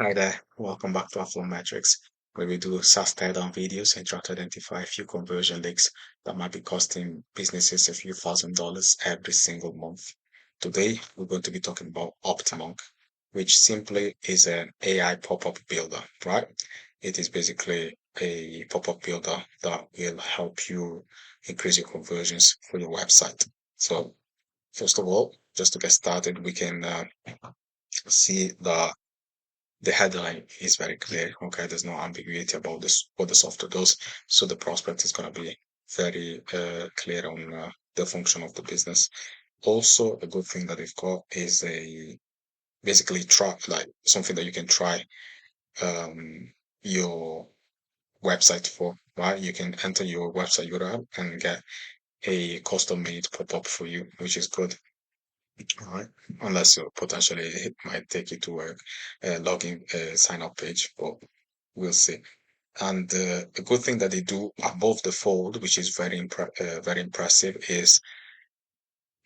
Hi there, welcome back to Affluent Metrics, where we do SaaS teardown videos and try to identify a few conversion leaks that might be costing businesses a few $1,000s every single month. Today, we're going to be talking about OptiMonk, which simply is an AI pop-up builder, right? It is basically a pop-up builder that will help you increase your conversions for your website. So, first of all, just to get started, we can see the headline is very clear. Okay, there's no ambiguity about this what the software does. So the prospect is going to be very clear on the function of the business. Also, a good thing that they've got is a basically try like something that you can try your website for. Right, you can enter your website URL and get a custom made pop up for you, which is good. All right, unless potentially it might take you to a login sign up page, but we'll see. And a good thing that they do above the fold, which is very impressive, is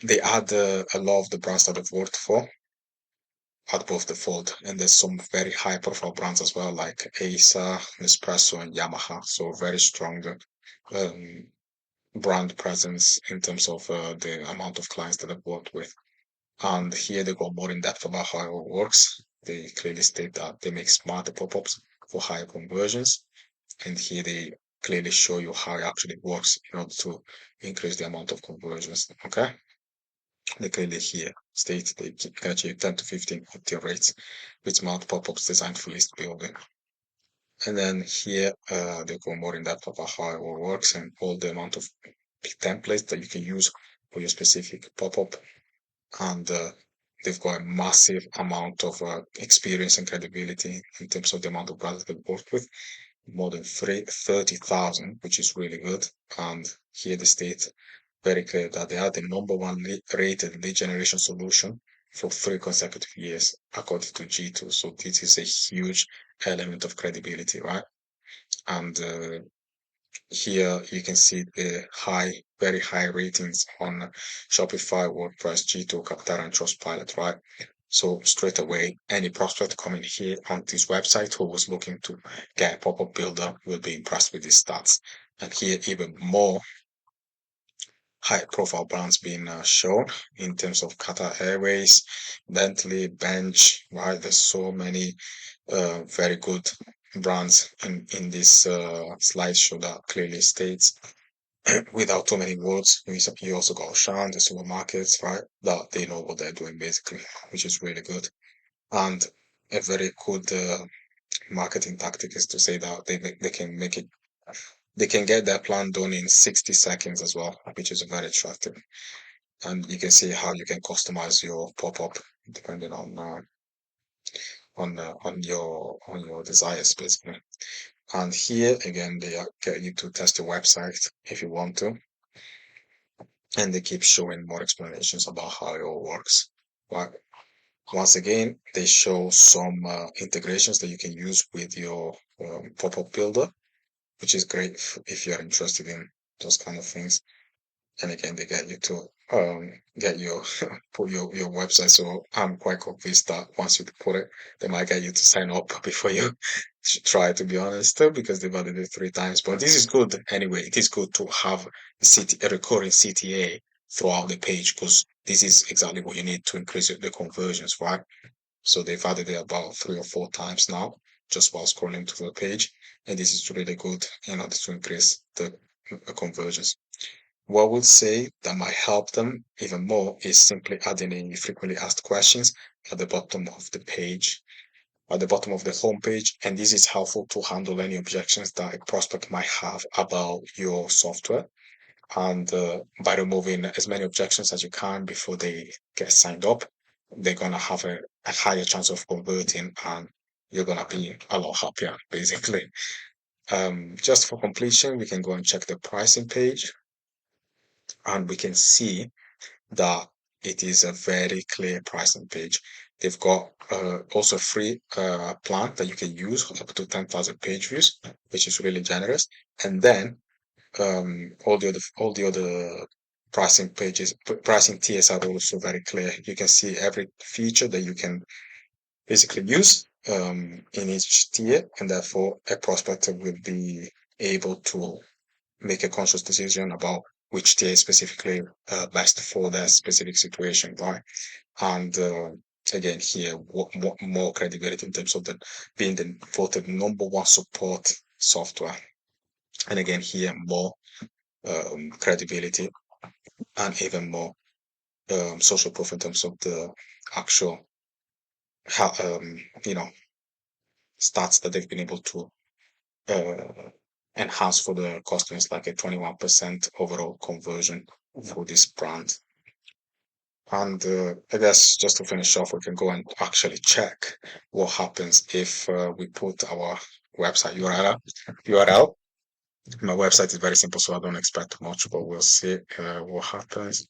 they add a lot of the brands that I've worked for above the fold. And there's some very high profile brands as well, like Acer, Nespresso, and Yamaha. So very strong um, brand presence in terms of the amount of clients that I've worked with. And here they go more in depth about how it works. They clearly state that they make smarter pop-ups for higher conversions. And here they clearly show you how it actually works in order to increase the amount of conversions. Okay. They clearly here state they get you 10 to 15 opt-in rates with smart pop-ups designed for list building. And then here they go more in depth about how it all works and all the amount of templates that you can use for your specific pop-up. And they've got a massive amount of experience and credibility in terms of the amount of brands they've worked with, more than 30,000, which is really good. And here they state very clear that they are the number one rated lead generation solution for 3 consecutive years, according to G2. So this is a huge element of credibility, right? And here you can see the very high ratings on Shopify, WordPress, G2, Capterra, and Trustpilot, right? So straight away, any prospect coming here on this website who was looking to get a pop-up builder will be impressed with these stats. And here, even more high-profile brands being shown in terms of Qatar Airways, Bentley, Bench, right? There's so many very good brands in this slideshow that clearly states without too many words. You also got Auchan, the supermarkets, right? That they know what they're doing basically, which is really good. And a very good marketing tactic is to say that they can make it, they can get their plan done in 60 seconds as well, which is very attractive. And you can see how you can customize your pop-up depending on your desires basically. And here again, they get you to test your website if you want to, and they keep showing more explanations about how it all works. But once again, they show some integrations that you can use with your pop-up builder, which is great if you're interested in those kind of things. And again, they get you to get your put your website. So I'm quite convinced that once you put it, they might get you to sign up before you try, to be honest, because they've added it 3 times. But this is good anyway. It is good to have a recurring CTA throughout the page because this is exactly what you need to increase the conversions, right? So they've added it about 3 or 4 times now, just while scrolling to the page, and this is really good in order to increase the conversions. What I would say that might help them even more is simply adding in frequently asked questions at the bottom of the page, at the bottom of the homepage. And this is helpful to handle any objections that a prospect might have about your software. And by removing as many objections as you can before they get signed up, they're going to have a higher chance of converting and you're going to be a lot happier, basically. Just for completion, we can go and check the pricing page and we can see that it is a very clear pricing page. They've got also a free plan that you can use up to 10,000 page views, which is really generous. And then all the other pricing pages, pricing tiers are also very clear. You can see every feature that you can basically use in each tier, and therefore a prospect will be able to make a conscious decision about which tier is specifically best for their specific situation, right? And again, here, what more credibility in terms of the being the voted number one support software, and again, here more credibility and even more social proof in terms of the actual how stats that they've been able to uh, enhance for the customers, like a 21% overall conversion for this brand. And I guess just to finish off, we can go and actually check what happens if we put our website URL. My website is very simple, so I don't expect much, but we'll see what happens.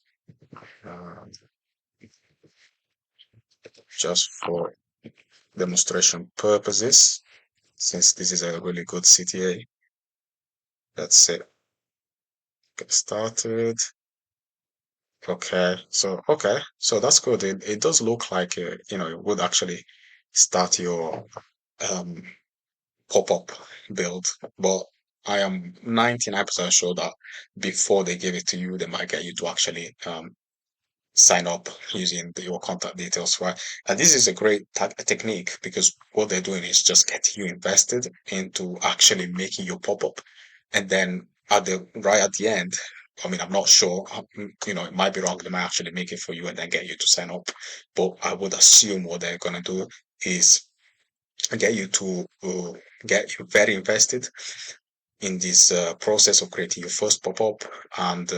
Uh, just for demonstration purposes, since this is a really good CTA, let's say get started. Okay, so that's good. It does look like it would actually start your um pop-up build, but I am 99% sure that before they give it to you, they might get you to actually sign up using your contact details, right? And this is a great technique because what they're doing is just getting you invested into actually making your pop-up, and then right at the end. I mean, I'm not sure. It might be wrong. They might actually make it for you and then get you to sign up. But I would assume what they're gonna do is get you to get you very invested in this process of creating your first pop-up, and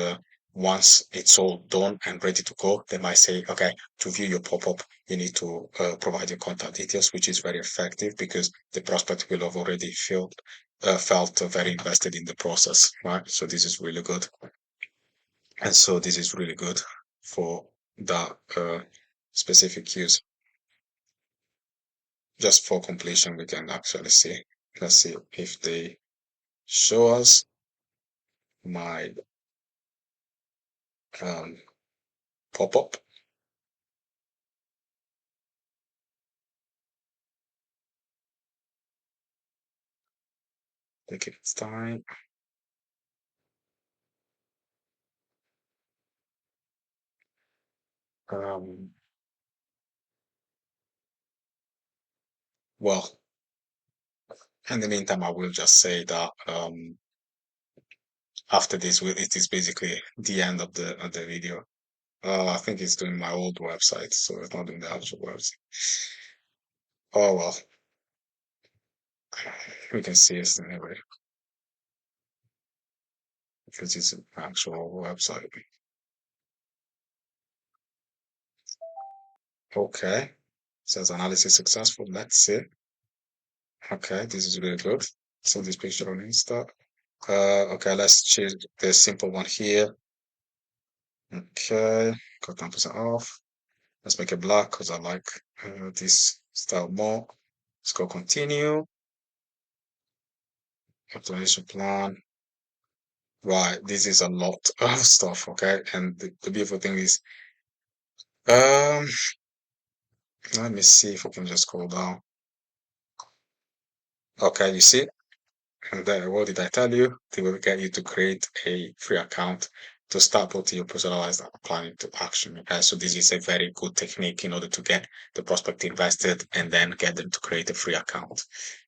once it's all done and ready to go, they might say, okay, to view your pop-up you need to provide your contact details, which is very effective because the prospect will have already felt very invested in the process, right? So this is really good, and so this is really good for that specific use. Just for completion, we can actually see, let's see if they show us my pop-up. Take its time. Um, well, in the meantime, I will just say that after this, it is basically the end of the video. I think it's doing my old website, so it's not doing the actual website. Oh well, we can see it anyway because it's an actual website. Okay, says analysis successful. Let's see. Okay, this is really good. So this picture on Insta. Okay, let's choose the simple one here. Okay, got 10% off. Let's make it black because I like this style more. Let's go continue. Optimization plan. Right, this is a lot of stuff, okay? And the beautiful thing is, um, let me see if I can just scroll down. Okay, you see? And then what did I tell you? They will get you to create a free account to start putting your personalized plan into action. Okay, so this is a very good technique in order to get the prospect invested and then get them to create a free account.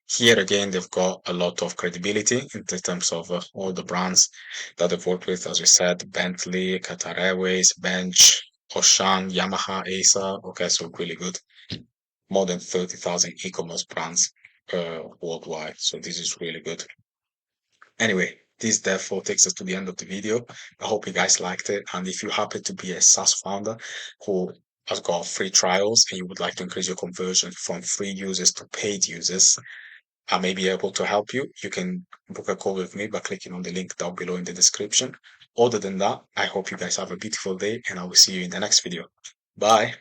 Here again, they've got a lot of credibility in terms of all the brands that they've worked with. As we said, Bentley, Qatar Airways, Bench, Oshan, Yamaha, Acer. Okay, so really good. More than 30,000 e-commerce brands worldwide. So this is really good. Anyway, this therefore takes us to the end of the video. I hope you guys liked it. And if you happen to be a SaaS founder who has got free trials and you would like to increase your conversion from free users to paid users, I may be able to help you. You can book a call with me by clicking on the link down below in the description. Other than that, I hope you guys have a beautiful day and I will see you in the next video. Bye.